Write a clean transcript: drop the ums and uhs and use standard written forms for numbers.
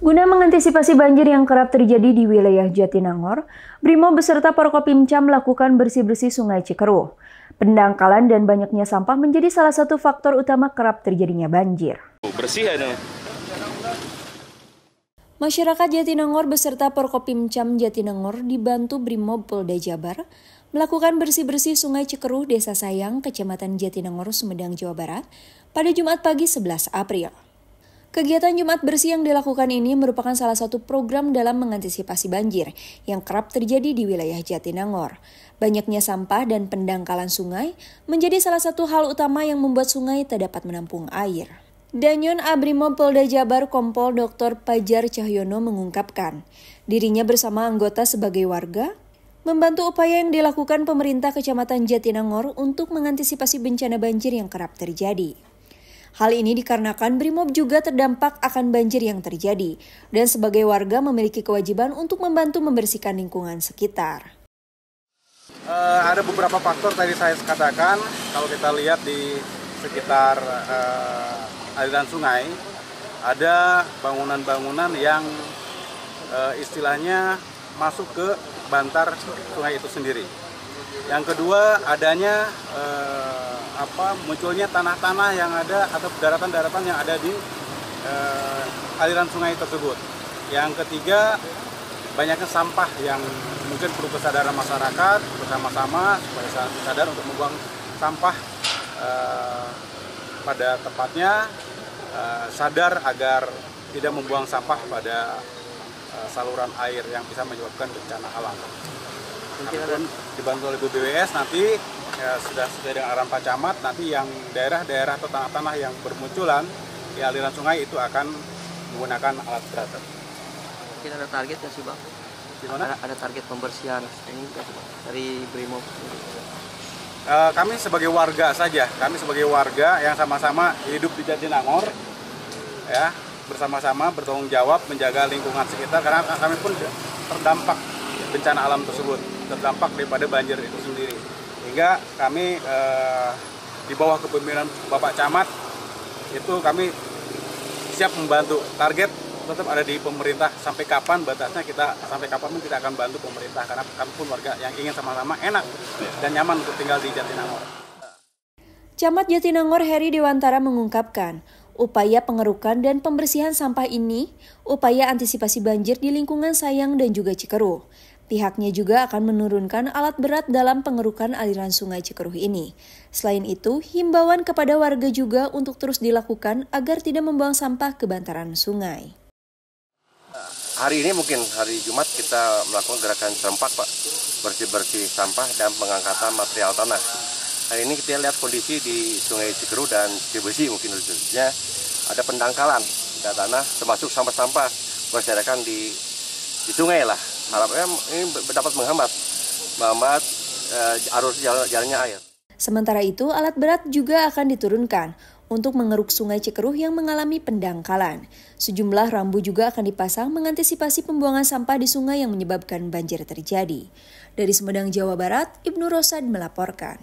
Guna mengantisipasi banjir yang kerap terjadi di wilayah Jatinangor, Brimob beserta Porkopimca melakukan bersih-bersih Sungai Cikeruh. Pendangkalan dan banyaknya sampah menjadi salah satu faktor utama kerap terjadinya banjir. Bersih ya. Masyarakat Jatinangor beserta Porkopimca Jatinangor dibantu Brimob Polda Jabar melakukan bersih-bersih Sungai Cikeruh, Desa Sayang, Kecamatan Jatinangor, Sumedang, Jawa Barat pada Jumat pagi 11 April. Kegiatan Jumat bersih yang dilakukan ini merupakan salah satu program dalam mengantisipasi banjir yang kerap terjadi di wilayah Jatinangor. Banyaknya sampah dan pendangkalan sungai menjadi salah satu hal utama yang membuat sungai tak dapat menampung air. Danyon Brimob Polda Jabar Kompol Dr. Pajar Cahyono mengungkapkan, dirinya bersama anggota sebagai warga membantu upaya yang dilakukan pemerintah Kecamatan Jatinangor untuk mengantisipasi bencana banjir yang kerap terjadi. Hal ini dikarenakan Brimob juga terdampak akan banjir yang terjadi dan sebagai warga memiliki kewajiban untuk membantu membersihkan lingkungan sekitar. Ada beberapa faktor tadi saya katakan, kalau kita lihat di sekitar aliran sungai, ada bangunan-bangunan yang istilahnya masuk ke bantar sungai itu sendiri. Yang kedua, adanya munculnya tanah-tanah yang ada atau daratan-daratan yang ada di aliran sungai tersebut. Yang ketiga, banyaknya sampah yang mungkin perlu kesadaran masyarakat bersama-sama supaya sadar untuk membuang sampah pada tempatnya, sadar agar tidak membuang sampah pada saluran air yang bisa menyebabkan bencana alam. Mungkin dibantu oleh BPWS nanti sudah sesuai dengan arahan Pak Camat, nanti yang daerah-daerah atau tanah-tanah yang bermunculan di aliran sungai itu akan menggunakan alat berat. Mungkin ada target nggak sih Bang? Gimana? Ada target pembersihan ini dari Brimob? Kami sebagai warga saja, kami sebagai warga yang sama-sama hidup di Jatinangor, ya, bersama-sama bertanggung jawab menjaga lingkungan sekitar karena kami pun terdampak bencana alam tersebut, terdampak daripada banjir itu sendiri. Hingga kami di bawah kepemimpinan Bapak Camat itu kami siap membantu. Target tetap ada di pemerintah, sampai kapan batasnya sampai kapan pun kita akan bantu pemerintah karena kami pun warga yang ingin sama-sama enak dan nyaman untuk tinggal di Jatinangor. Camat Jatinangor Heri Dewantara mengungkapkan, upaya pengerukan dan pembersihan sampah ini upaya antisipasi banjir di lingkungan Sayang dan juga Cikeruh. Pihaknya juga akan menurunkan alat berat dalam pengerukan aliran Sungai Cikeruh ini. Selain itu, himbauan kepada warga juga untuk terus dilakukan agar tidak membuang sampah ke bantaran sungai. Hari ini mungkin hari Jumat kita melakukan gerakan serempak Pak, bersih-bersih sampah dan pengangkatan material tanah. Hari ini kita lihat kondisi di Sungai Cikeruh dan Cibesi mungkin khususnya ada pendangkalan tanah termasuk sampah-sampah berserakan di sungai lah. Harapnya ini dapat menghambat arus jalannya air. Sementara itu, alat berat juga akan diturunkan untuk mengeruk Sungai Cikeruh yang mengalami pendangkalan. Sejumlah rambu juga akan dipasang mengantisipasi pembuangan sampah di sungai yang menyebabkan banjir terjadi. Dari Sumedang, Jawa Barat, Ibnu Rosad melaporkan.